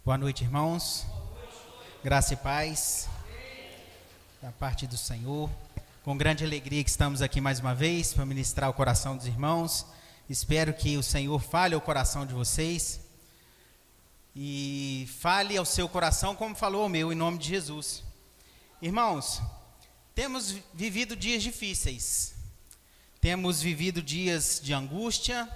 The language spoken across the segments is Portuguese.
Boa noite, irmãos. Graça e paz da parte do Senhor. Com grande alegria que estamos aqui mais uma vez para ministrar o coração dos irmãos. Espero que o Senhor fale ao coração de vocês e fale ao seu coração como falou ao meu, em nome de Jesus. Irmãos, temos vivido dias difíceis. Temos vivido dias de angústia.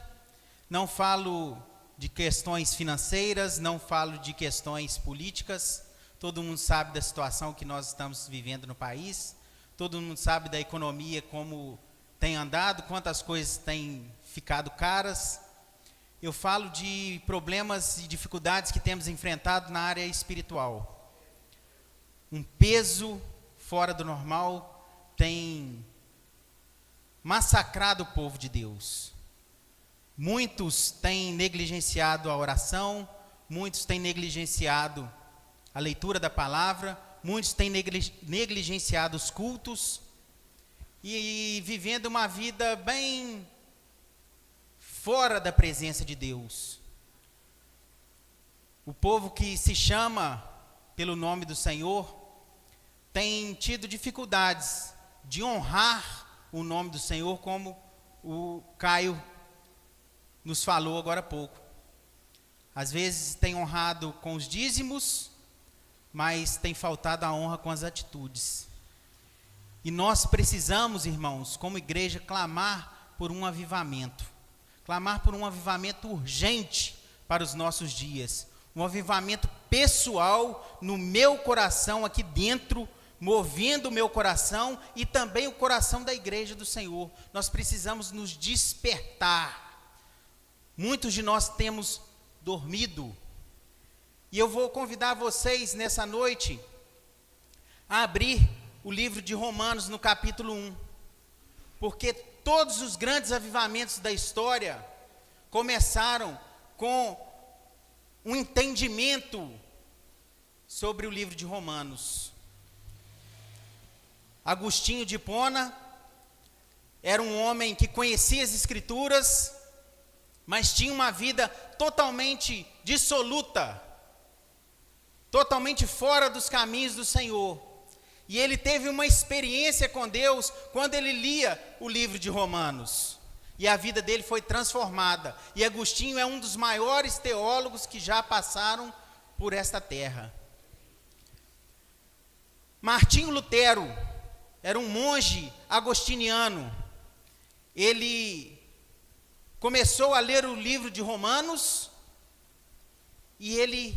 Não falo de questões financeiras, não falo de questões políticas. Todo mundo sabe da situação que nós estamos vivendo no país. Todo mundo sabe da economia, como tem andado, quantas coisas têm ficado caras. Eu falo de problemas e dificuldades que temos enfrentado na área espiritual. Um peso fora do normal tem massacrado o povo de Deus. Muitos têm negligenciado a oração, muitos têm negligenciado a leitura da palavra, muitos têm negligenciado os cultos e vivendo uma vida bem fora da presença de Deus. O povo que se chama pelo nome do Senhor tem tido dificuldades de honrar o nome do Senhor, como o Caio nos falou agora há pouco. Às vezes tem honrado com os dízimos, mas tem faltado a honra com as atitudes. E nós precisamos, irmãos, como igreja, clamar por um avivamento. Clamar por um avivamento urgente para os nossos dias. Um avivamento pessoal no meu coração aqui dentro, movendo o meu coração e também o coração da igreja do Senhor. Nós precisamos nos despertar. Muitos de nós temos dormido. E eu vou convidar vocês nessa noite a abrir o livro de Romanos no capítulo 1. Porque todos os grandes avivamentos da história começaram com um entendimento sobre o livro de Romanos. Agostinho de Hipona era um homem que conhecia as Escrituras, mas tinha uma vida totalmente dissoluta, totalmente fora dos caminhos do Senhor. E ele teve uma experiência com Deus quando ele lia o livro de Romanos. E a vida dele foi transformada. E Agostinho é um dos maiores teólogos que já passaram por esta terra. Martinho Lutero era um monge agostiniano. Ele começou a ler o livro de Romanos e ele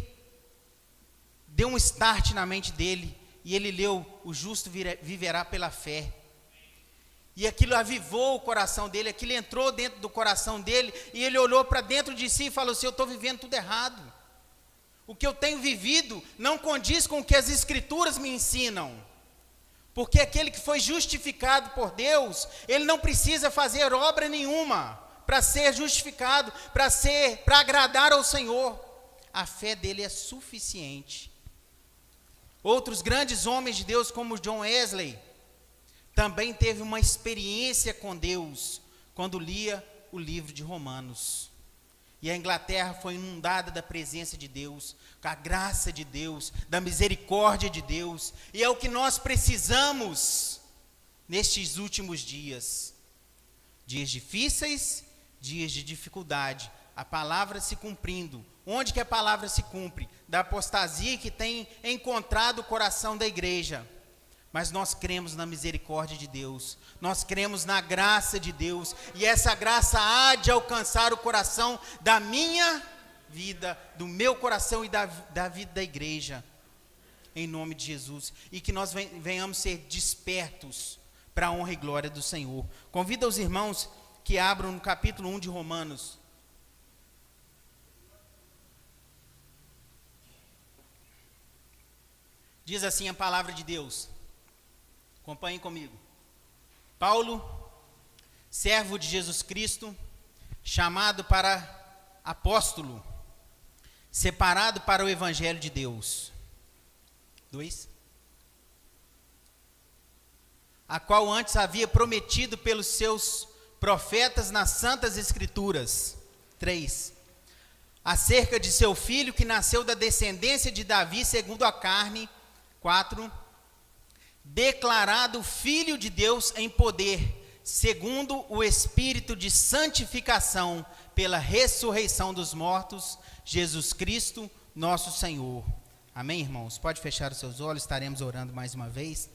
deu um start na mente dele. E ele leu: o justo viverá pela fé. E aquilo avivou o coração dele, aquilo entrou dentro do coração dele, e ele olhou para dentro de si e falou assim: eu estou vivendo tudo errado. O que eu tenho vivido não condiz com o que as Escrituras me ensinam. Porque aquele que foi justificado por Deus, ele não precisa fazer obra nenhuma para ser justificado, para agradar ao Senhor. A fé dele é suficiente. Outros grandes homens de Deus, como John Wesley, também teve uma experiência com Deus quando lia o livro de Romanos. E a Inglaterra foi inundada da presença de Deus, com a graça de Deus, da misericórdia de Deus. E é o que nós precisamos nestes últimos dias. Dias difíceis, dias de dificuldade. A palavra se cumprindo. Onde que a palavra se cumpre? Da apostasia que tem encontrado o coração da igreja. Mas nós cremos na misericórdia de Deus. Nós cremos na graça de Deus. E essa graça há de alcançar o coração da minha vida, do meu coração e da vida da igreja. Em nome de Jesus. E que nós venhamos ser despertos para a honra e glória do Senhor. Convido os irmãos que abram no capítulo 1 de Romanos. Diz assim a palavra de Deus. Acompanhem comigo. Paulo, servo de Jesus Cristo, chamado para apóstolo, separado para o evangelho de Deus. 2. A qual antes havia prometido pelos seus profetas nas santas escrituras. 3. acerca de seu filho que nasceu da descendência de Davi segundo a carne. 4. Declarado Filho de Deus em poder, segundo o Espírito de santificação, pela ressurreição dos mortos, Jesus Cristo, nosso Senhor. Amém, irmãos? Pode fechar os seus olhos, estaremos orando mais uma vez.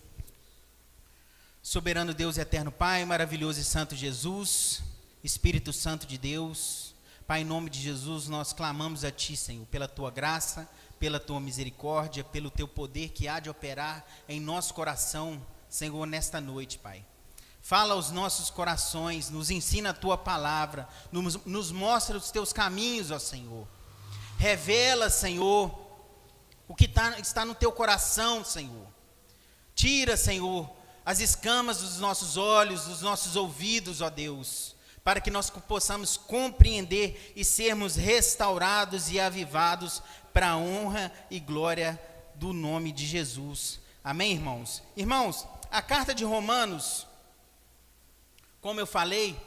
Soberano Deus e eterno Pai, maravilhoso e santo Jesus, Espírito Santo de Deus, Pai, em nome de Jesus, nós clamamos a Ti, Senhor, pela Tua graça, pela Tua misericórdia, pelo Teu poder que há de operar em nosso coração, Senhor, nesta noite, Pai. Fala aos nossos corações, nos ensina a Tua palavra, nos mostra os Teus caminhos, ó Senhor. Revela, Senhor, o que está no Teu coração, Senhor. Tira, Senhor, as escamas dos nossos olhos, dos nossos ouvidos, ó Deus, para que nós possamos compreender e sermos restaurados e avivados para a honra e glória do nome de Jesus. Amém, irmãos? Irmãos, a carta de Romanos, como eu falei,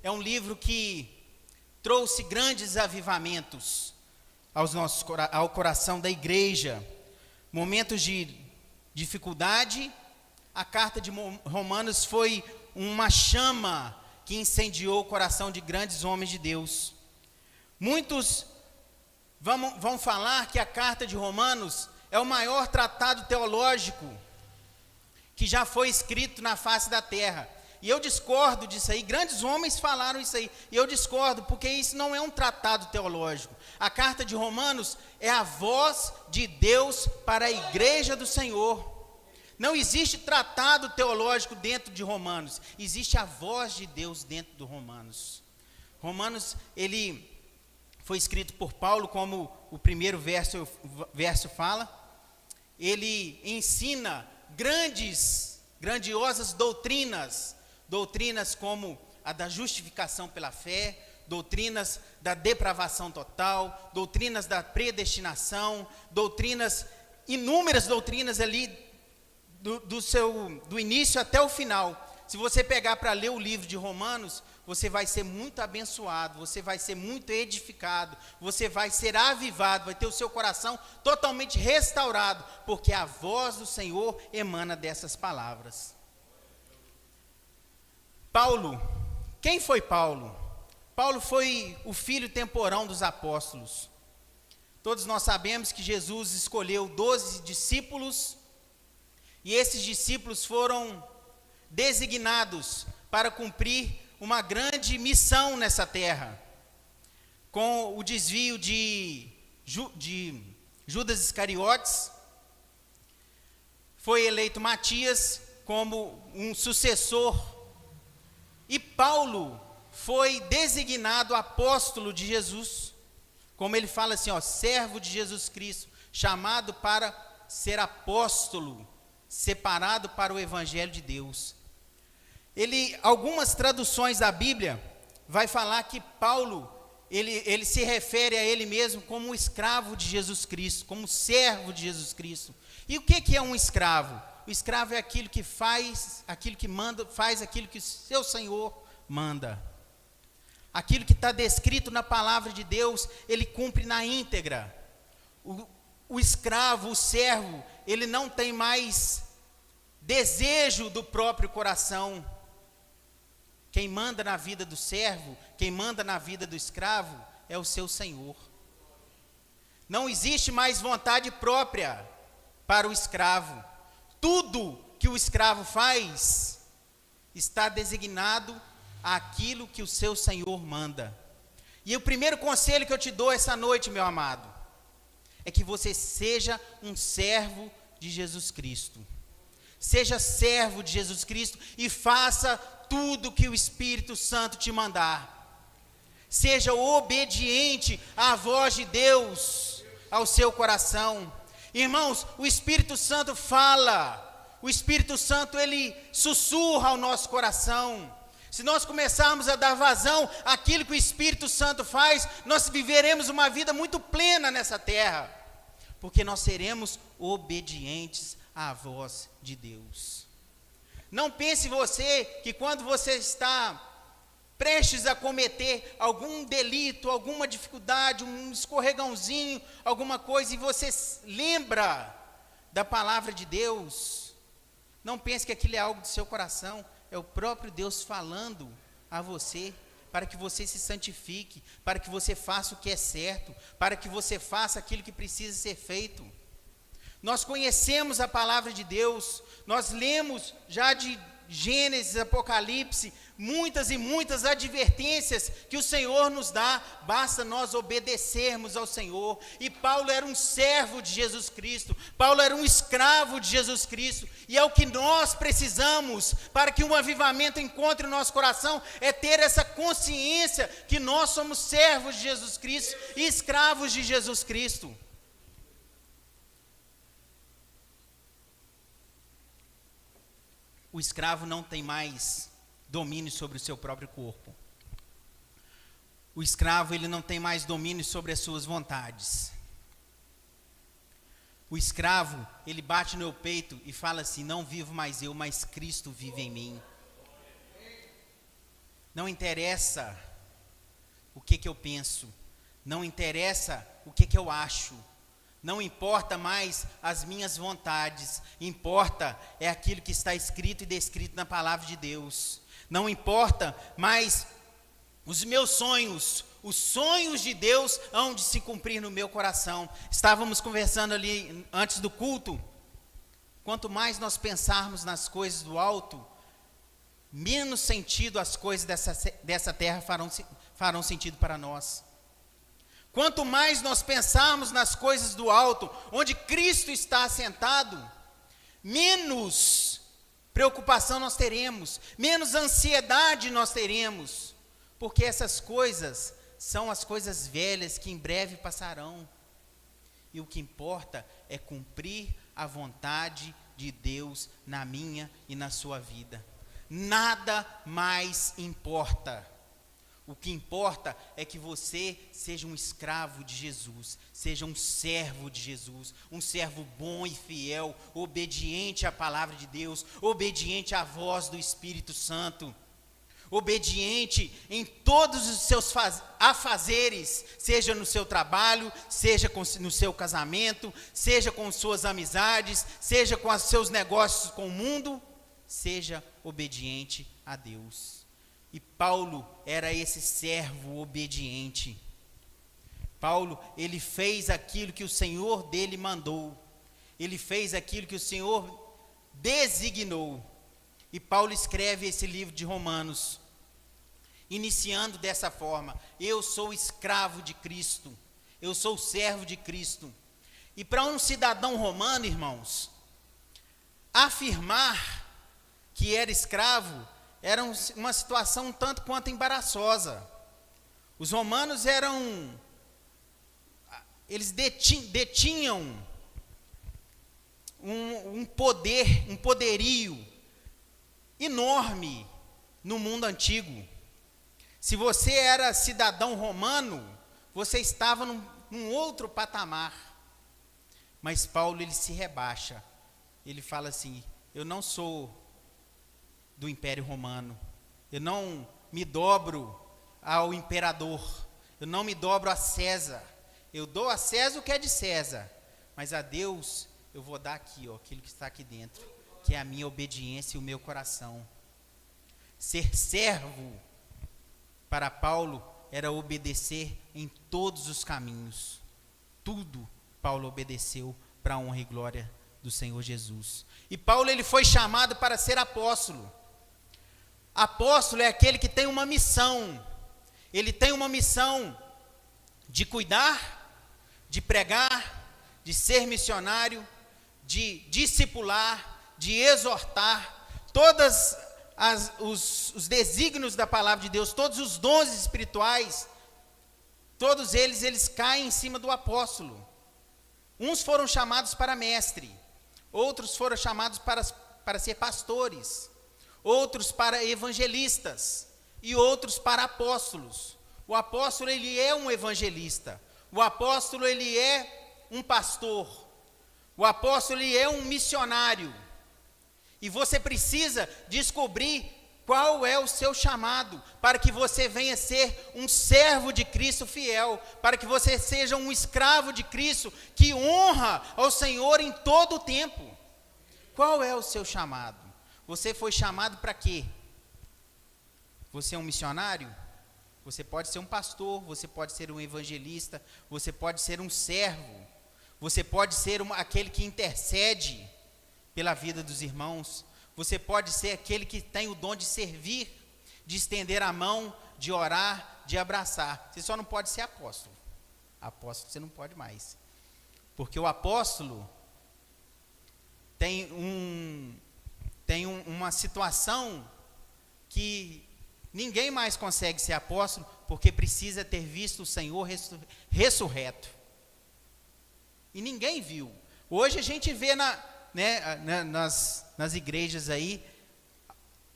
é um livro que trouxe grandes avivamentos ao coração da igreja. Momentos de dificuldade, a carta de Romanos foi uma chama que incendiou o coração de grandes homens de Deus. Muitos vão falar que a carta de Romanos é o maior tratado teológico que já foi escrito na face da terra. E eu discordo disso aí, grandes homens falaram isso aí, e eu discordo, porque isso não é um tratado teológico. A carta de Romanos é a voz de Deus para a igreja do Senhor. Não existe tratado teológico dentro de Romanos, existe a voz de Deus dentro de Romanos. Romanos, ele foi escrito por Paulo, como o primeiro verso fala. Ele ensina grandiosas doutrinas como a da justificação pela fé, doutrinas da depravação total, doutrinas da predestinação, inúmeras doutrinas ali do início até o final. Se você pegar para ler o livro de Romanos, você vai ser muito abençoado, você vai ser muito edificado, você vai ser avivado, vai ter o seu coração totalmente restaurado, porque a voz do Senhor emana dessas palavras. Paulo, quem foi Paulo? Paulo foi o filho temporão dos apóstolos. Todos nós sabemos que Jesus escolheu 12 discípulos, e esses discípulos foram designados para cumprir uma grande missão nessa terra. Com o desvio de Judas Iscariotes, foi eleito Matias como um sucessor, e Paulo foi designado apóstolo de Jesus, como ele fala assim, servo de Jesus Cristo, chamado para ser apóstolo, separado para o evangelho de Deus. Algumas traduções da Bíblia vai falar que Paulo, ele se refere a ele mesmo como um escravo de Jesus Cristo, como servo de Jesus Cristo. E o que é um escravo? O escravo é aquilo que faz, aquilo que manda, faz aquilo que o seu Senhor manda. Aquilo que está descrito na palavra de Deus, ele cumpre na íntegra. O escravo, o servo, ele não tem mais desejo do próprio coração. Quem manda na vida do servo, quem manda na vida do escravo, é o seu Senhor. Não existe mais vontade própria para o escravo. Tudo que o escravo faz está designado àquilo que o seu Senhor manda. E o primeiro conselho que eu te dou essa noite, meu amado, é que você seja um servo de Jesus Cristo. Seja servo de Jesus Cristo e faça tudo que o Espírito Santo te mandar. Seja obediente à voz de Deus, ao seu coração. Irmãos, o Espírito Santo fala, o Espírito Santo, ele sussurra ao nosso coração. Se nós começarmos a dar vazão àquilo que o Espírito Santo faz, nós viveremos uma vida muito plena nessa terra, porque nós seremos obedientes à voz de Deus. Não pense você que quando você está prestes a cometer algum delito, alguma dificuldade, um escorregãozinho, alguma coisa, e você lembra da palavra de Deus, não pense que aquilo é algo do seu coração, é o próprio Deus falando a você, para que você se santifique, para que você faça o que é certo, para que você faça aquilo que precisa ser feito. Nós conhecemos a palavra de Deus, nós lemos já de Gênesis, Apocalipse, muitas e muitas advertências que o Senhor nos dá, basta nós obedecermos ao Senhor. E Paulo era um servo de Jesus Cristo, Paulo era um escravo de Jesus Cristo, e é o que nós precisamos para que um avivamento encontre o nosso coração, é ter essa consciência que nós somos servos de Jesus Cristo e escravos de Jesus Cristo. O escravo não tem mais domínio sobre o seu próprio corpo. O escravo, ele não tem mais domínio sobre as suas vontades. O escravo, ele bate no peito e fala assim: não vivo mais eu, mas Cristo vive em mim. Não interessa o que eu penso, não interessa o que eu acho, não importa mais as minhas vontades, importa é aquilo que está escrito e descrito na palavra de Deus. Não importa mais os meus sonhos, os sonhos de Deus hão de se cumprir no meu coração. Estávamos conversando ali antes do culto, quanto mais nós pensarmos nas coisas do alto, menos sentido as coisas dessa terra farão sentido para nós. Quanto mais nós pensarmos nas coisas do alto, onde Cristo está assentado, menos preocupação nós teremos, menos ansiedade nós teremos, porque essas coisas são as coisas velhas que em breve passarão. E o que importa é cumprir a vontade de Deus na minha e na sua vida. Nada mais importa. O que importa é que você seja um escravo de Jesus, seja um servo de Jesus, um servo bom e fiel, obediente à palavra de Deus, obediente à voz do Espírito Santo, obediente em todos os seus afazeres, seja no seu trabalho, seja no seu casamento, seja com suas amizades, seja com os seus negócios com o mundo, seja obediente a Deus. E Paulo era esse servo obediente. Paulo, ele fez aquilo que o Senhor dele mandou. Ele fez aquilo que o Senhor designou. E Paulo escreve esse livro de Romanos, iniciando dessa forma: eu sou escravo de Cristo, eu sou servo de Cristo. E para um cidadão romano, irmãos, afirmar que era escravo era uma situação um tanto quanto embaraçosa. Os romanos eles detinham um poderio enorme no mundo antigo. Se você era cidadão romano, você estava num outro patamar. Mas Paulo, ele se rebaixa. Ele fala assim: eu não sou do Império Romano, eu não me dobro ao imperador, eu não me dobro a César, eu dou a César o que é de César, mas a Deus eu vou dar aqui, aquilo que está aqui dentro, que é a minha obediência e o meu coração. Ser servo para Paulo era obedecer em todos os caminhos. Tudo Paulo obedeceu para a honra e glória do Senhor Jesus. E Paulo, ele foi chamado para ser apóstolo. Apóstolo é aquele que tem uma missão. Ele tem uma missão de cuidar, de pregar, de ser missionário, de discipular, de exortar. Todos os desígnios da palavra de Deus, todos os dons espirituais, todos eles caem em cima do apóstolo. Uns foram chamados para mestre, outros foram chamados para ser pastores, outros para evangelistas e outros para apóstolos. O apóstolo, ele é um evangelista. O apóstolo, ele é um pastor. O apóstolo, ele é um missionário. E você precisa descobrir Qual é o seu chamado? Para que você venha ser um servo de Cristo fiel, para que você seja um escravo de Cristo, que honra ao Senhor em todo o tempo. Qual é o seu chamado? Você foi chamado para quê? Você é um missionário? Você pode ser um pastor, você pode ser um evangelista, você pode ser um servo, você pode ser aquele que intercede pela vida dos irmãos, você pode ser aquele que tem o dom de servir, de estender a mão, de orar, de abraçar. Você só não pode ser apóstolo. Apóstolo você não pode mais. Porque o apóstolo tem uma situação que ninguém mais consegue ser apóstolo, porque precisa ter visto o Senhor ressurreto. E ninguém viu. Hoje a gente vê nas igrejas aí,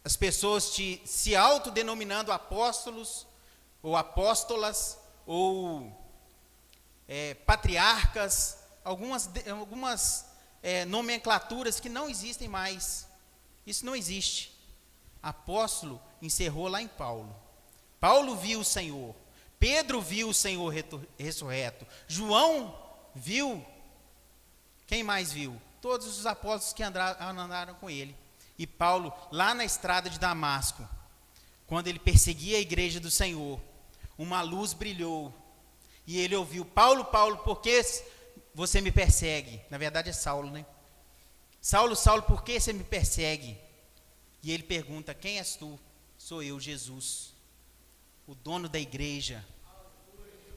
as pessoas se autodenominando apóstolos, ou apóstolas, ou patriarcas, algumas nomenclaturas que não existem mais. Isso não existe. Apóstolo encerrou lá em Paulo. Paulo viu o Senhor. Pedro viu o Senhor ressurreto. João viu. Quem mais viu? Todos os apóstolos que andaram com ele. E Paulo, lá na estrada de Damasco, quando ele perseguia a igreja do Senhor, uma luz brilhou. E ele ouviu: Paulo, Paulo, por que você me persegue? Na verdade é Saulo, né? Saulo, Saulo, por que você me persegue? E ele pergunta: quem és tu? Sou eu, Jesus, o dono da igreja,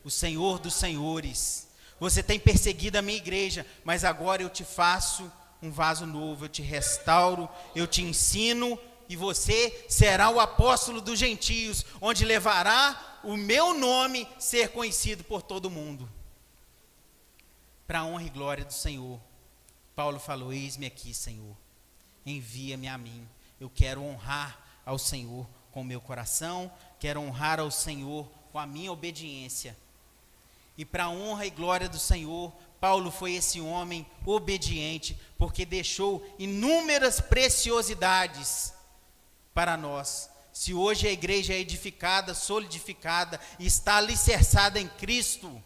o Senhor dos senhores. Você tem perseguido a minha igreja, mas agora eu te faço um vaso novo, eu te restauro, eu te ensino, e você será o apóstolo dos gentios, onde levará o meu nome ser conhecido por todo mundo. Para a honra e glória do Senhor, Paulo falou: eis-me aqui, Senhor, envia-me a mim. Eu quero honrar ao Senhor com o meu coração, quero honrar ao Senhor com a minha obediência. E para a honra e glória do Senhor, Paulo foi esse homem obediente, porque deixou inúmeras preciosidades para nós. Se hoje a igreja é edificada, solidificada e está alicerçada em Cristo,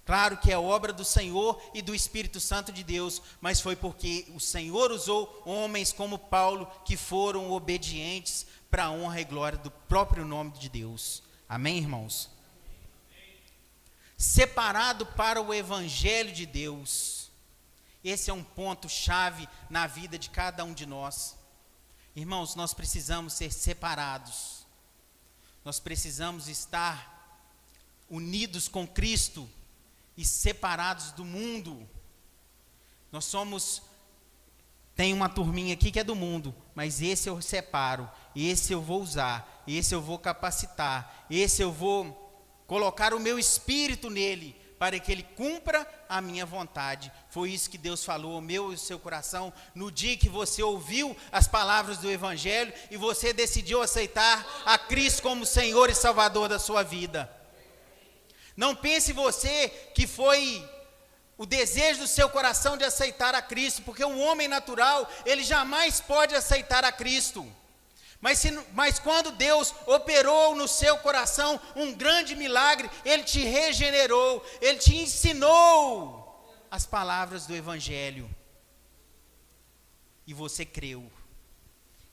claro que é obra do Senhor e do Espírito Santo de Deus, mas foi porque o Senhor usou homens como Paulo, que foram obedientes para a honra e glória do próprio nome de Deus. Amém, irmãos? Separado para o Evangelho de Deus. Esse é um ponto-chave na vida de cada um de nós. Irmãos, nós precisamos ser separados. Nós precisamos estar unidos com Cristo e separados do mundo. Nós tem uma turminha aqui que é do mundo, mas esse eu separo, esse eu vou usar, esse eu vou capacitar, esse eu vou colocar o meu espírito nele, para que ele cumpra a minha vontade. Foi isso que Deus falou ao meu e ao seu coração, no dia que você ouviu as palavras do Evangelho, e você decidiu aceitar a Cristo como Senhor e Salvador da sua vida. Não pense você que foi o desejo do seu coração de aceitar a Cristo, porque um homem natural, ele jamais pode aceitar a Cristo. Mas quando Deus operou no seu coração um grande milagre, Ele te regenerou, Ele te ensinou as palavras do Evangelho. E você creu.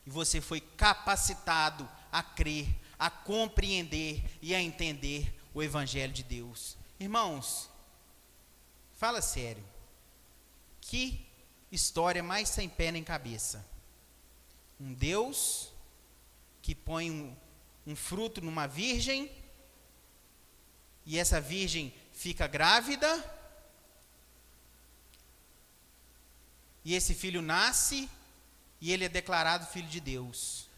E você foi capacitado a crer, a compreender e a entender o Evangelho de Deus. Irmãos, fala sério. Que história mais sem pé nem cabeça. Um Deus que põe um fruto numa virgem, e essa virgem fica grávida, e esse filho nasce, e ele é declarado filho de Deus.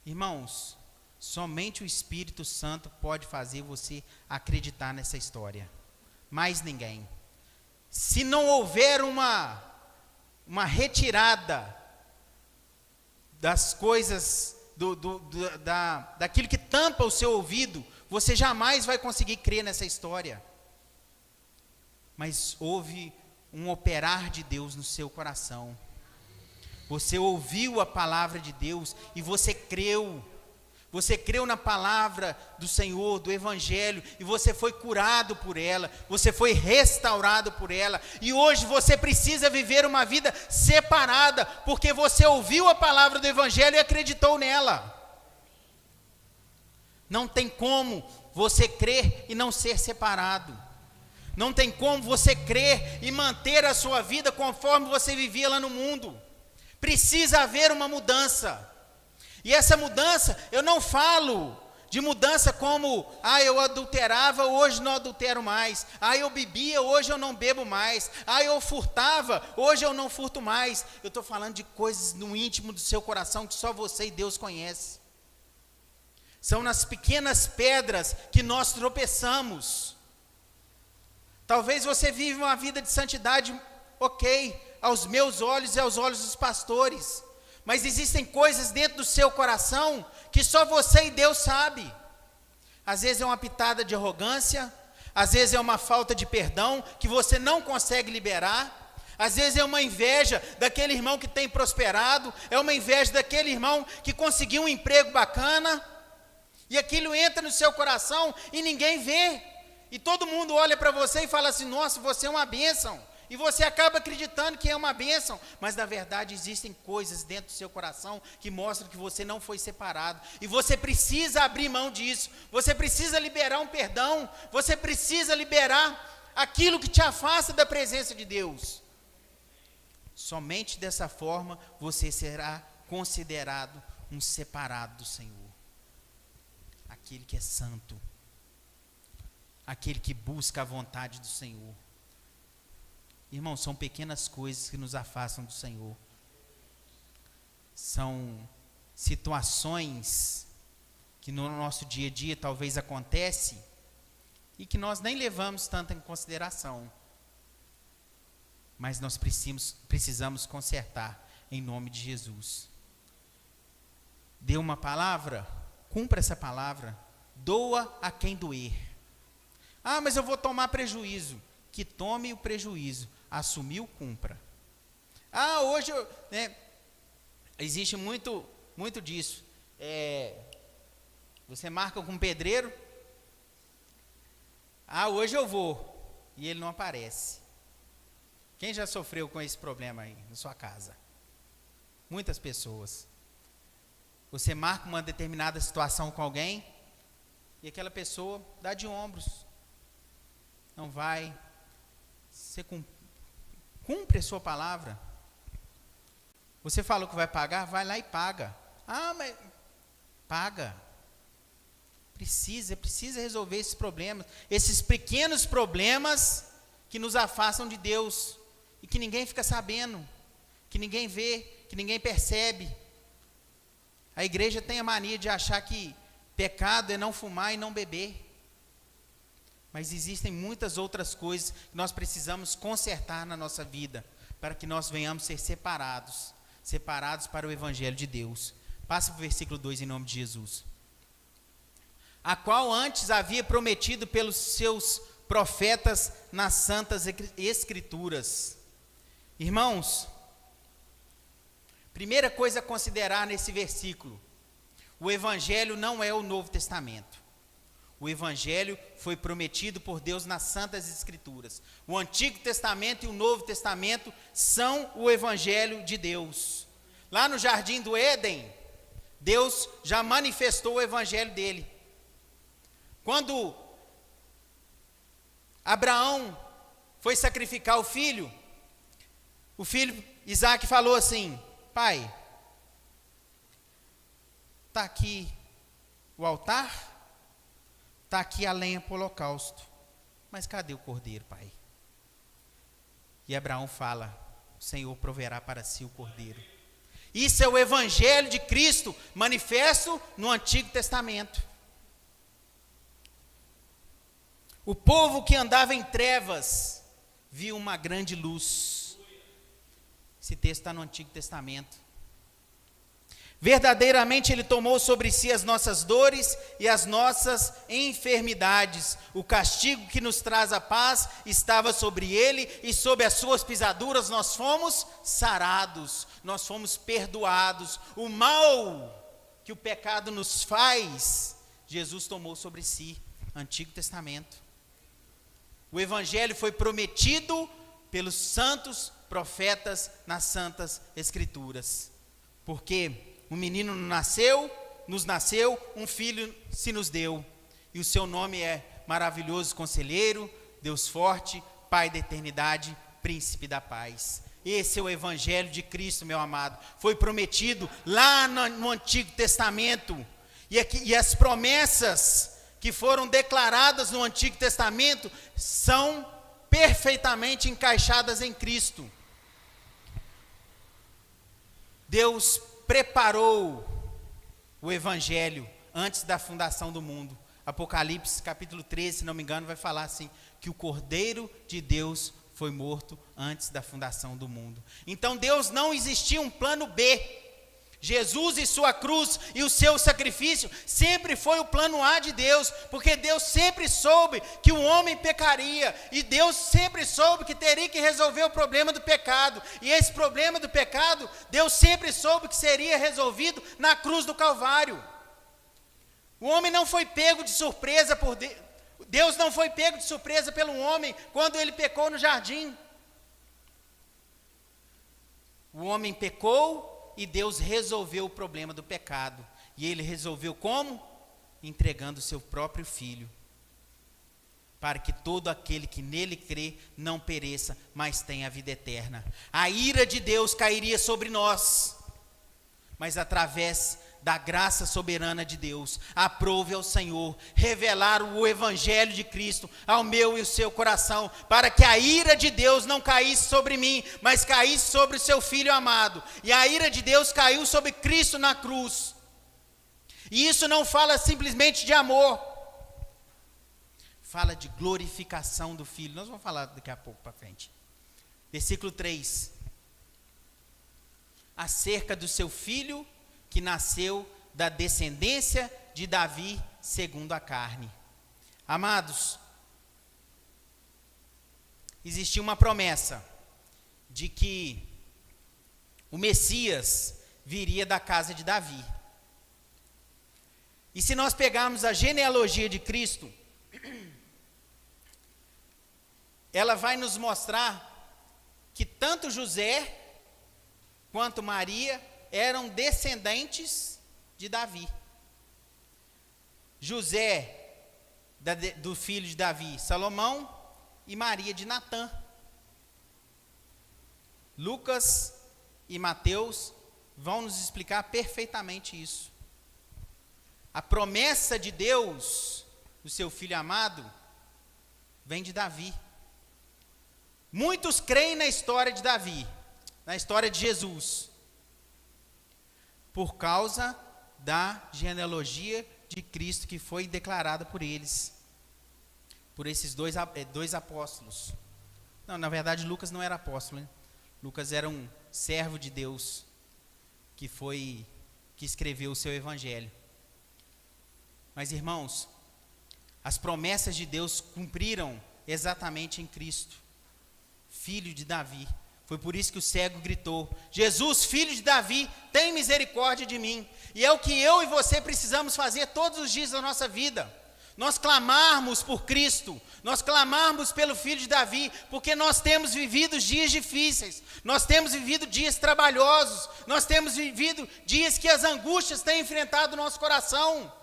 Irmãos, somente o Espírito Santo pode fazer você acreditar nessa história, mais ninguém. Se não houver uma retirada das coisas, daquilo que tampa o seu ouvido, você jamais vai conseguir crer nessa história. Mas houve um operar de Deus no seu coração. Você ouviu a palavra de Deus e você creu. Você creu na palavra do Senhor, do Evangelho, e você foi curado por ela, você foi restaurado por ela, e hoje você precisa viver uma vida separada, porque você ouviu a palavra do Evangelho e acreditou nela. Não tem como você crer e não ser separado. Não tem como você crer e manter a sua vida conforme você vivia lá no mundo. Precisa haver uma mudança. E essa mudança, eu não falo de mudança como, eu adulterava, hoje não adultero mais. Eu bebia, hoje eu não bebo mais. Eu furtava, hoje eu não furto mais. Eu estou falando de coisas no íntimo do seu coração que só você e Deus conhecem. São nas pequenas pedras que nós tropeçamos. Talvez você vive uma vida de santidade, ok, aos meus olhos e aos olhos dos pastores. Mas existem coisas dentro do seu coração que só você e Deus sabe. Às vezes é uma pitada de arrogância, às vezes é uma falta de perdão que você não consegue liberar, às vezes é uma inveja daquele irmão que tem prosperado, é uma inveja daquele irmão que conseguiu um emprego bacana, e aquilo entra no seu coração e ninguém vê, e todo mundo olha para você e fala assim, nossa, você é uma bênção. E você acaba acreditando que é uma bênção, mas na verdade existem coisas dentro do seu coração que mostram que você não foi separado. E você precisa abrir mão disso, você precisa liberar um perdão, você precisa liberar aquilo que te afasta da presença de Deus. Somente dessa forma você será considerado um separado do Senhor. Aquele que é santo, aquele que busca a vontade do Senhor. Irmãos, são pequenas coisas que nos afastam do Senhor. São situações que no nosso dia a dia talvez acontecem e que nós nem levamos tanto em consideração. Mas nós precisamos consertar em nome de Jesus. Deu uma palavra, cumpra essa palavra. Doa a quem doer. Mas eu vou tomar prejuízo. Que tome o prejuízo. Assumiu, cumpra. Hoje, existe muito disso. Você marca com um pedreiro. Hoje eu vou. E ele não aparece. Quem já sofreu com esse problema aí na sua casa? Muitas pessoas. Você marca uma determinada situação com alguém e aquela pessoa dá de ombros. Não vai. Você cumpre a sua palavra. Você falou que vai pagar, vai lá e paga. Mas paga. Precisa resolver esses problemas, esses pequenos problemas que nos afastam de Deus e que ninguém fica sabendo, que ninguém vê, que ninguém percebe. A igreja tem a mania de achar que pecado é não fumar e não beber. Mas existem muitas outras coisas que nós precisamos consertar na nossa vida, para que nós venhamos ser separados para o Evangelho de Deus. Passa para o versículo 2 em nome de Jesus. A qual antes havia prometido pelos seus profetas nas santas escrituras. Irmãos, primeira coisa a considerar nesse versículo, o Evangelho não é o Novo Testamento. O Evangelho foi prometido por Deus nas Santas Escrituras. O Antigo Testamento e o Novo Testamento são o Evangelho de Deus. Lá no Jardim do Éden, Deus já manifestou o Evangelho dele. Quando Abraão foi sacrificar o filho Isaac falou assim, pai, está aqui o altar, está aqui a lenha para o holocausto, mas cadê o cordeiro, pai? E Abraão fala, o Senhor proverá para si o cordeiro. Isso é o Evangelho de Cristo, manifesto no Antigo Testamento. O povo que andava em trevas, viu uma grande luz. Esse texto está no Antigo Testamento. Verdadeiramente ele tomou sobre si as nossas dores e as nossas enfermidades. O castigo que nos traz a paz estava sobre ele, e sob as suas pisaduras nós fomos sarados, nós fomos perdoados. O mal que o pecado nos faz, Jesus tomou sobre si. Antigo Testamento. O evangelho foi prometido pelos santos profetas nas santas escrituras. Porque um menino nos nasceu, um filho se nos deu, e o seu nome é Maravilhoso Conselheiro, Deus Forte, Pai da Eternidade, Príncipe da Paz. Esse é o evangelho de Cristo, meu amado. Foi prometido lá no Antigo Testamento, e as promessas que foram declaradas no Antigo Testamento são perfeitamente encaixadas em Cristo. Deus preparou o evangelho antes da fundação do mundo. Apocalipse capítulo 13, se não me engano, vai falar assim, que o Cordeiro de Deus foi morto antes da fundação do mundo. Então Deus não existia um plano B. Jesus e sua cruz e o seu sacrifício sempre foi o plano A de Deus, porque Deus sempre soube que o homem pecaria, e Deus sempre soube que teria que resolver o problema do pecado, e esse problema do pecado, Deus sempre soube que seria resolvido na cruz do Calvário. O homem não foi pego de surpresa por Deus não foi pego de surpresa pelo homem quando ele pecou no jardim. O homem pecou, e Deus resolveu o problema do pecado. E ele resolveu como? Entregando o seu próprio filho, para que todo aquele que nele crê não pereça, mas tenha a vida eterna. A ira de Deus cairia sobre nós, mas através da graça soberana de Deus, aprove ao Senhor revelar o evangelho de Cristo ao meu e o seu coração, para que a ira de Deus não caísse sobre mim, mas caísse sobre o seu Filho amado. E a ira de Deus caiu sobre Cristo na cruz. E isso não fala simplesmente de amor, fala de glorificação do Filho. Nós vamos falar daqui a pouco para frente. Versículo 3. Acerca do seu Filho, que nasceu da descendência de Davi segundo a carne. Amados, existia uma promessa de que o Messias viria da casa de Davi. E se nós pegarmos a genealogia de Cristo, ela vai nos mostrar que tanto José quanto Maria eram descendentes de Davi. José, do filho de Davi, Salomão, e Maria de Natã. Lucas e Mateus vão nos explicar perfeitamente isso. A promessa de Deus, do seu filho amado, vem de Davi. Muitos creem na história de Davi, na história de Jesus, por causa da genealogia de Cristo que foi declarada por eles, por esses dois apóstolos. Não, na verdade Lucas não era apóstolo, né? Lucas era um servo de Deus que escreveu o seu evangelho. Mas irmãos, as promessas de Deus cumpriram exatamente em Cristo, filho de Davi. Foi por isso que o cego gritou: Jesus, filho de Davi, tem misericórdia de mim. E é o que eu e você precisamos fazer todos os dias da nossa vida. Nós clamarmos por Cristo, nós clamarmos pelo filho de Davi, porque nós temos vivido dias difíceis, nós temos vivido dias trabalhosos, nós temos vivido dias que as angústias têm enfrentado o nosso coração.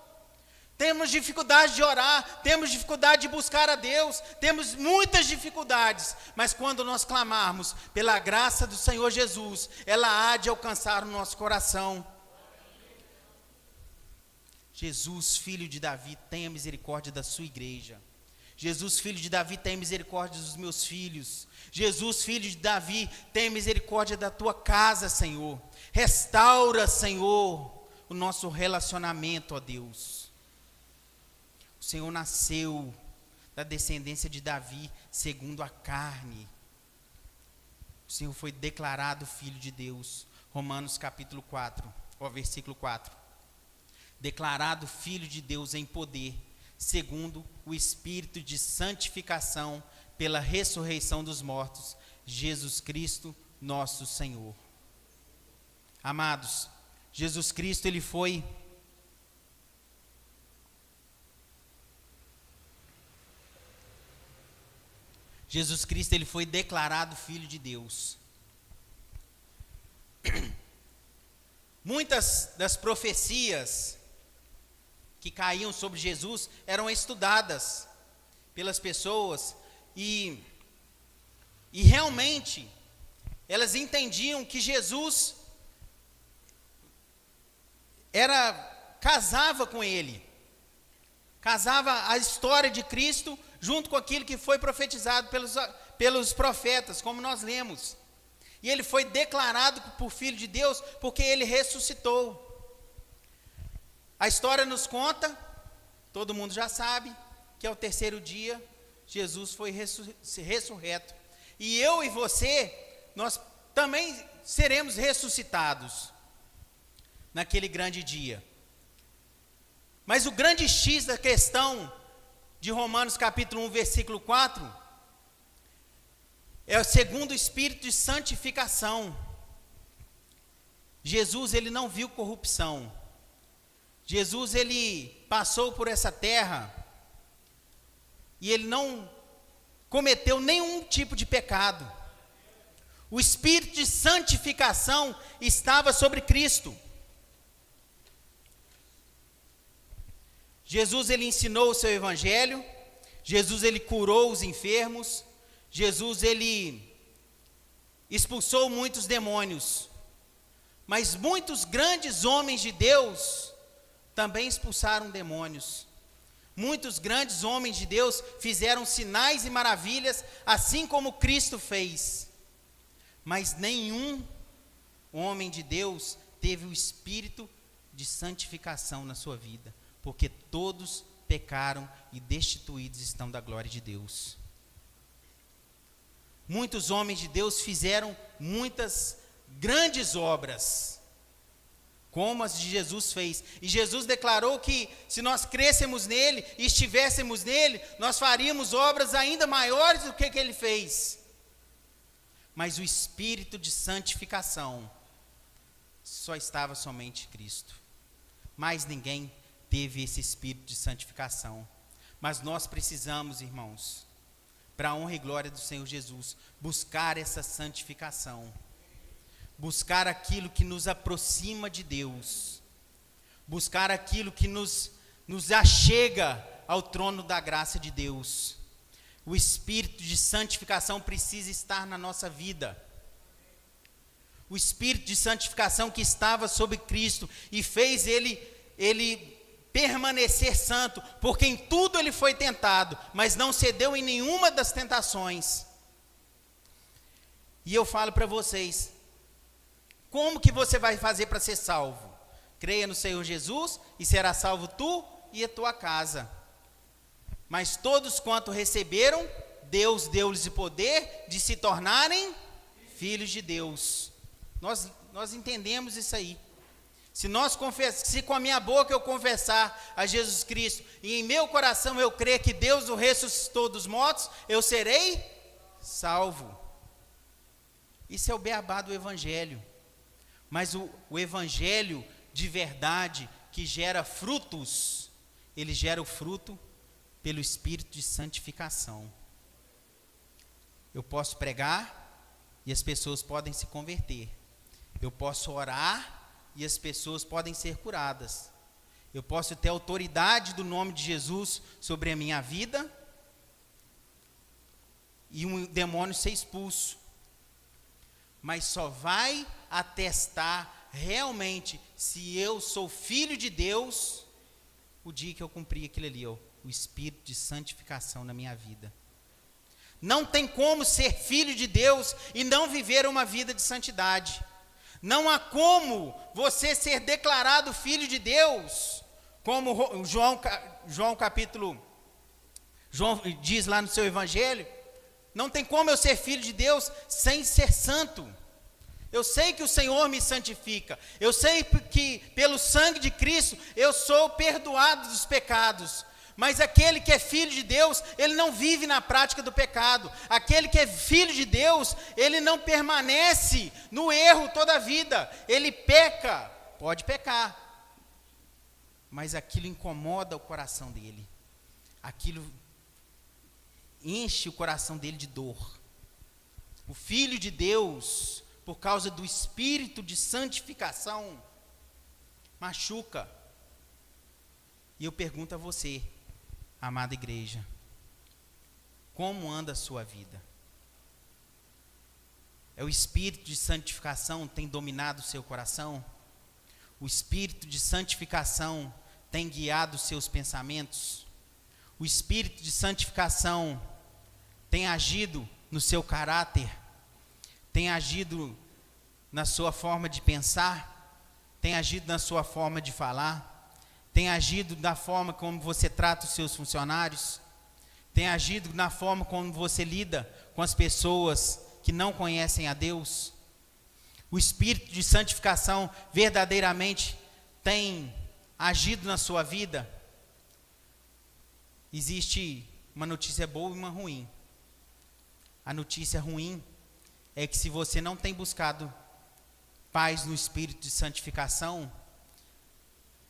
Temos dificuldade de orar, temos dificuldade de buscar a Deus, temos muitas dificuldades, mas quando nós clamarmos pela graça do Senhor Jesus, ela há de alcançar o nosso coração. Jesus, filho de Davi, tenha misericórdia da sua igreja. Jesus, filho de Davi, tenha misericórdia dos meus filhos. Jesus, filho de Davi, tenha misericórdia da tua casa, Senhor. Restaura, Senhor, o nosso relacionamento, ó Deus. O Senhor nasceu da descendência de Davi segundo a carne. O Senhor foi declarado filho de Deus. Romanos capítulo 4, versículo 4. Declarado Filho de Deus em poder, segundo o Espírito de santificação, pela ressurreição dos mortos, Jesus Cristo, nosso Senhor. Amados, Jesus Cristo, ele foi declarado Filho de Deus. Muitas das profecias que caíam sobre Jesus eram estudadas pelas pessoas e realmente elas entendiam que Jesus casava com ele, casava a história de Cristo junto com aquilo que foi profetizado pelos profetas, como nós lemos. E ele foi declarado por Filho de Deus porque ele ressuscitou. A história nos conta, todo mundo já sabe, que ao terceiro dia Jesus foi ressurreto. E eu e você, nós também seremos ressuscitados naquele grande dia. Mas o grande X da questão de Romanos capítulo 1, versículo 4, é o segundo Espírito de santificação. Jesus, ele não viu corrupção. Jesus, ele passou por essa terra e ele não cometeu nenhum tipo de pecado. O Espírito de santificação estava sobre Cristo. Jesus, ele ensinou o seu evangelho. Jesus, ele curou os enfermos. Jesus, ele expulsou muitos demônios. Mas muitos grandes homens de Deus também expulsaram demônios. Muitos grandes homens de Deus fizeram sinais e maravilhas, assim como Cristo fez. Mas nenhum homem de Deus teve o espírito de santificação na sua vida, porque todos pecaram e destituídos estão da glória de Deus. Muitos homens de Deus fizeram muitas grandes obras, como as de Jesus fez. E Jesus declarou que se nós crêssemos nele e estivéssemos nele, nós faríamos obras ainda maiores do que ele fez. Mas o espírito de santificação só estava somente Cristo. Mais ninguém teve esse espírito de santificação. Mas nós precisamos, irmãos, para a honra e glória do Senhor Jesus, buscar essa santificação. Buscar aquilo que nos aproxima de Deus. Buscar aquilo que nos achega ao trono da graça de Deus. O espírito de santificação precisa estar na nossa vida. O espírito de santificação que estava sobre Cristo e fez ele permanecer santo, porque em tudo ele foi tentado, mas não cedeu em nenhuma das tentações. E eu falo para vocês, como que você vai fazer para ser salvo? Creia no Senhor Jesus e será salvo tu e a tua casa. Mas todos quanto receberam, Deus deu-lhes o poder de se tornarem filhos de Deus. Nós entendemos isso aí. Se com a minha boca eu confessar a Jesus Cristo e em meu coração eu crer que Deus o ressuscitou dos mortos, eu serei salvo. Isso é o beabá do Evangelho. Mas o Evangelho de verdade, que gera frutos, ele gera o fruto pelo Espírito de santificação. Eu posso pregar e as pessoas podem se converter. Eu posso orar e as pessoas podem ser curadas. Eu posso ter autoridade do nome de Jesus sobre a minha vida e um demônio ser expulso. Mas só vai atestar realmente se eu sou filho de Deus o dia que eu cumprir aquilo ali, o espírito de santificação na minha vida. Não tem como ser filho de Deus e não viver uma vida de santidade. Não há como você ser declarado filho de Deus, como João diz lá no seu evangelho. Não tem como eu ser filho de Deus sem ser santo. Eu sei que o Senhor me santifica. Eu sei que pelo sangue de Cristo eu sou perdoado dos pecados. Mas aquele que é filho de Deus, ele não vive na prática do pecado. Aquele que é filho de Deus, ele não permanece no erro toda a vida. Ele peca, pode pecar, mas aquilo incomoda o coração dele. Aquilo enche o coração dele de dor. O filho de Deus, por causa do espírito de santificação, machuca. E eu pergunto a você, amada igreja, como anda a sua vida? É o espírito de santificação tem dominado o seu coração? O espírito de santificação tem guiado os seus pensamentos? O espírito de santificação tem agido no seu caráter? Tem agido na sua forma de pensar? Tem agido na sua forma de falar? Tem agido da forma como você trata os seus funcionários? Tem agido na forma como você lida com as pessoas que não conhecem a Deus? O espírito de santificação verdadeiramente tem agido na sua vida? Existe uma notícia boa e uma ruim. A notícia ruim é que se você não tem buscado paz no espírito de santificação,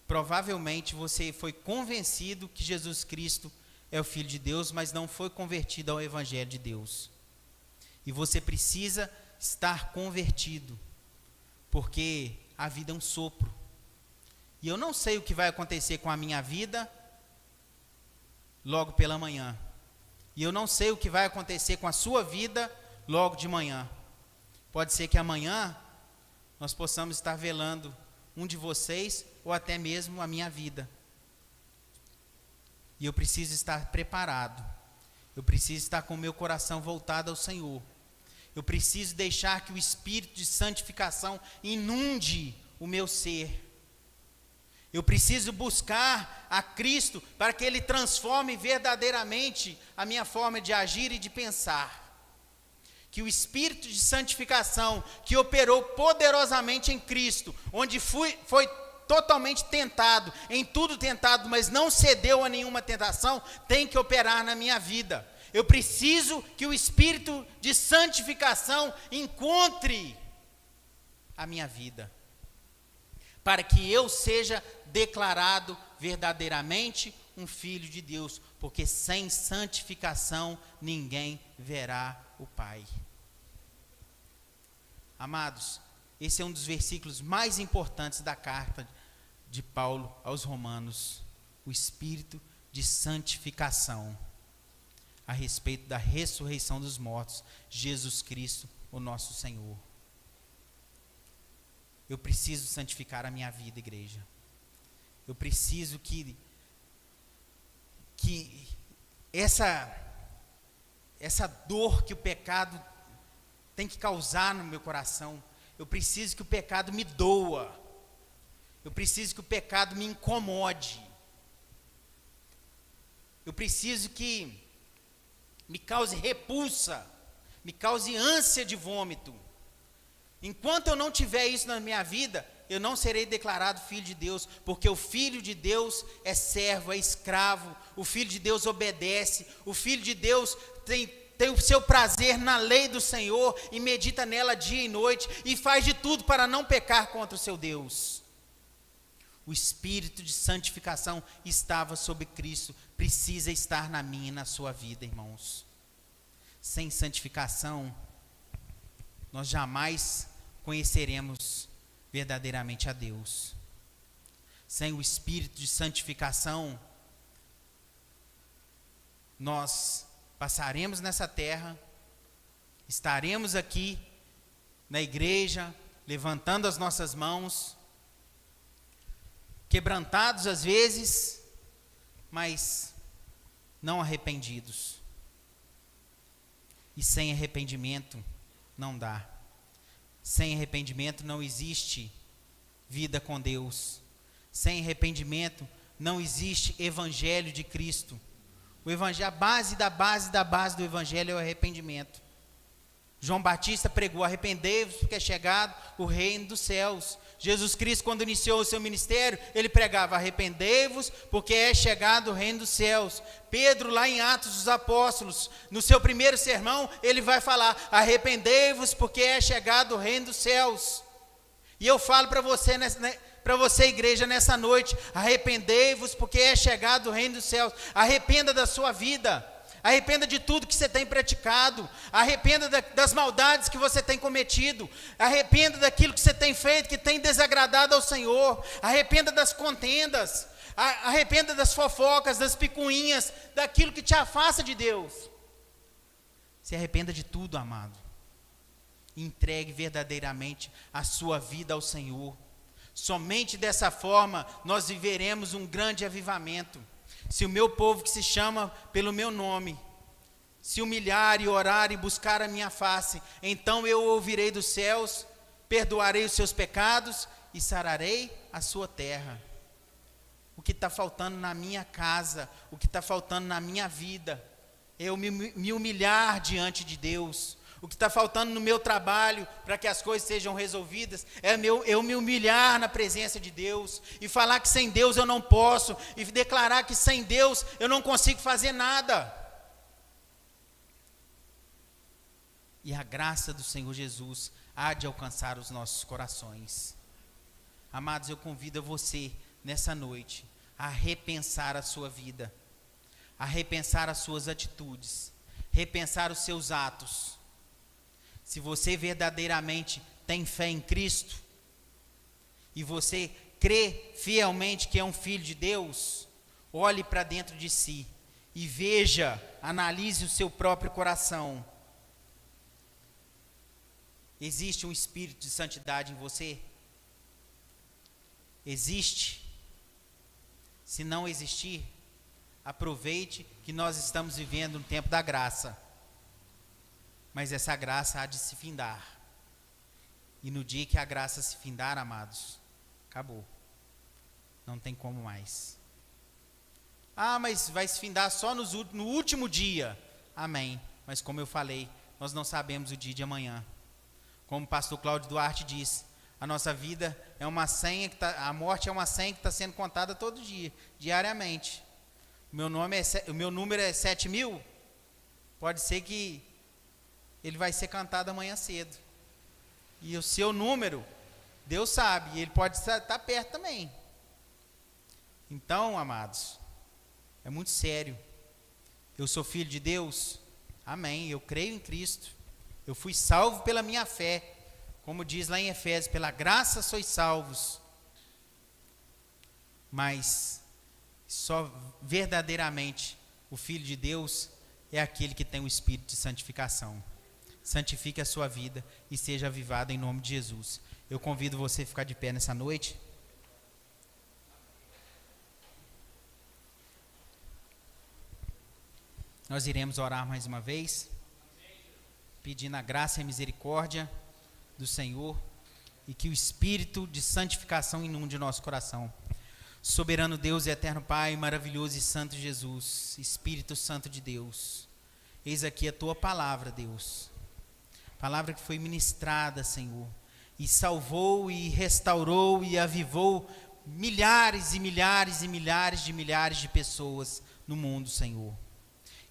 provavelmente você foi convencido que Jesus Cristo é o Filho de Deus, mas não foi convertido ao Evangelho de Deus. E você precisa estar convertido, porque a vida é um sopro. E eu não sei o que vai acontecer com a minha vida logo pela manhã. E eu não sei o que vai acontecer com a sua vida logo de manhã. Pode ser que amanhã nós possamos estar velando um de vocês, ou até mesmo a minha vida. E eu preciso estar preparado. Eu preciso estar com o meu coração voltado ao Senhor. Eu preciso deixar que o espírito de santificação inunde o meu ser. Eu preciso buscar a Cristo para que Ele transforme verdadeiramente a minha forma de agir e de pensar. Que o espírito de santificação que operou poderosamente em Cristo, onde foi totalmente tentado, em tudo tentado, mas não cedeu a nenhuma tentação, tem que operar na minha vida. Eu preciso que o espírito de santificação encontre a minha vida, para que eu seja declarado verdadeiramente um filho de Deus, porque sem santificação ninguém verá o Pai. Amados, esse é um dos versículos mais importantes da carta de Paulo aos Romanos, o espírito de santificação, a respeito da ressurreição dos mortos, Jesus Cristo, o nosso Senhor. Eu preciso santificar a minha vida, igreja. Eu preciso que essa dor que o pecado tem que causar no meu coração, eu preciso que o pecado me doa. Eu preciso que o pecado me incomode. Eu preciso que me cause repulsa, me cause ânsia de vômito. Enquanto eu não tiver isso na minha vida, eu não serei declarado filho de Deus, porque o filho de Deus é servo, é escravo, o filho de Deus obedece, o filho de Deus tem o seu prazer na lei do Senhor e medita nela dia e noite e faz de tudo para não pecar contra o seu Deus. O espírito de santificação estava sobre Cristo, precisa estar na minha e na sua vida, irmãos. Sem santificação, nós jamais conheceremos verdadeiramente a Deus. Sem o espírito de santificação, nós passaremos nessa terra, estaremos aqui na igreja, levantando as nossas mãos, quebrantados às vezes, mas não arrependidos. E sem arrependimento não dá. Sem arrependimento não existe vida com Deus. Sem arrependimento não existe evangelho de Cristo. O evangelho, a base do evangelho é o arrependimento. João Batista pregou: arrependei-vos, porque é chegado o reino dos céus. Jesus Cristo, quando iniciou o seu ministério, ele pregava: arrependei-vos, porque é chegado o reino dos céus. Pedro, lá em Atos dos Apóstolos, no seu primeiro sermão, ele vai falar: arrependei-vos, porque é chegado o reino dos céus. E eu falo para você, igreja, nessa noite: arrependei-vos, porque é chegado o reino dos céus. Arrependa da sua vida. Arrependa de tudo que você tem praticado. Arrependa das maldades que você tem cometido. Arrependa daquilo que você tem feito, que tem desagradado ao Senhor. Arrependa das contendas. Arrependa das fofocas, das picuinhas, daquilo que te afasta de Deus. Se arrependa de tudo, amado. Entregue verdadeiramente a sua vida ao Senhor. Somente dessa forma nós viveremos um grande avivamento. Se o meu povo, que se chama pelo meu nome, se humilhar e orar e buscar a minha face, então eu ouvirei dos céus, perdoarei os seus pecados e sararei a sua terra. O que está faltando na minha casa, o que está faltando na minha vida, é eu me humilhar diante de Deus. O que está faltando no meu trabalho, para que as coisas sejam resolvidas, é eu me humilhar na presença de Deus, e falar que sem Deus eu não posso, e declarar que sem Deus eu não consigo fazer nada. E a graça do Senhor Jesus há de alcançar os nossos corações. Amados, eu convido você, nessa noite, a repensar a sua vida, a repensar as suas atitudes, repensar os seus atos. Se você verdadeiramente tem fé em Cristo, e você crê fielmente que é um filho de Deus, olhe para dentro de si e veja, analise o seu próprio coração. Existe um espírito de santidade em você? Existe? Se não existir, aproveite que nós estamos vivendo no tempo da graça. Mas essa graça há de se findar. E no dia que a graça se findar, amados, acabou. Não tem como mais. Ah, mas vai se findar só no último dia. Amém. Mas como eu falei, nós não sabemos o dia de amanhã. Como o pastor Cláudio Duarte disse, a nossa vida é uma senha, a morte é uma senha que está sendo contada todo dia, diariamente. O meu número é 7.000. Pode ser que ele vai ser cantado amanhã cedo. E o seu número, Deus sabe, e ele pode estar perto também. Então, amados, é muito sério. Eu sou filho de Deus? Amém, eu creio em Cristo. Eu fui salvo pela minha fé. Como diz lá em Efésios, pela graça sois salvos. Mas só verdadeiramente o Filho de Deus é aquele que tem o espírito de santificação. Santifique a sua vida e seja avivado em nome de Jesus. Eu convido você a ficar de pé nessa noite. Nós iremos orar mais uma vez, pedindo a graça e a misericórdia do Senhor, e que o espírito de santificação inunde nosso coração. Soberano Deus e eterno Pai, maravilhoso e santo Jesus, Espírito Santo de Deus, eis aqui a tua palavra, Deus. Palavra que foi ministrada, Senhor, e salvou e restaurou e avivou milhares e milhares e milhares de pessoas no mundo, Senhor.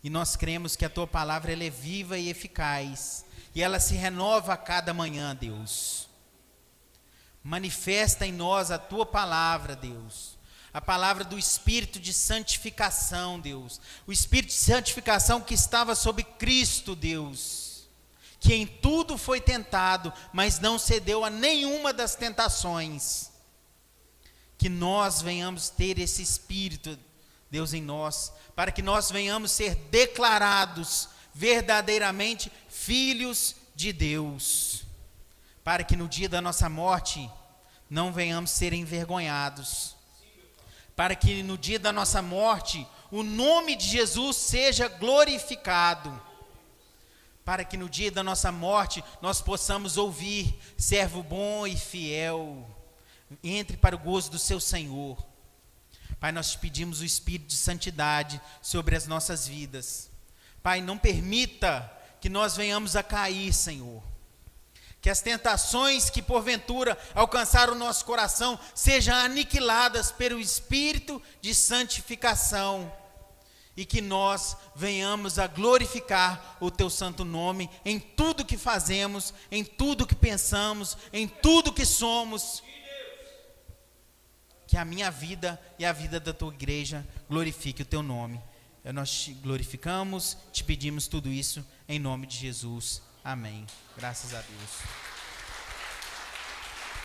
E nós cremos que a tua palavra ela é viva e eficaz, e ela se renova a cada manhã, Deus. Manifesta em nós a tua palavra, Deus. A palavra do Espírito de santificação, Deus. O Espírito de santificação que estava sobre Cristo, Deus. Que em tudo foi tentado, mas não cedeu a nenhuma das tentações. Que nós venhamos ter esse Espírito, Deus, em nós, para que nós venhamos ser declarados verdadeiramente filhos de Deus. Para que no dia da nossa morte não venhamos ser envergonhados. Para que no dia da nossa morte o nome de Jesus seja glorificado. Para que no dia da nossa morte nós possamos ouvir: servo bom e fiel, entre para o gozo do seu Senhor. Pai, nós te pedimos o Espírito de santidade sobre as nossas vidas. Pai, não permita que nós venhamos a cair, Senhor. Que as tentações que porventura alcançaram o nosso coração sejam aniquiladas pelo Espírito de santificação. E que nós venhamos a glorificar o Teu santo nome em tudo que fazemos, em tudo que pensamos, em tudo que somos. Que a minha vida e a vida da Tua igreja glorifique o Teu nome. Nós te glorificamos, te pedimos tudo isso em nome de Jesus. Amém. Graças a Deus.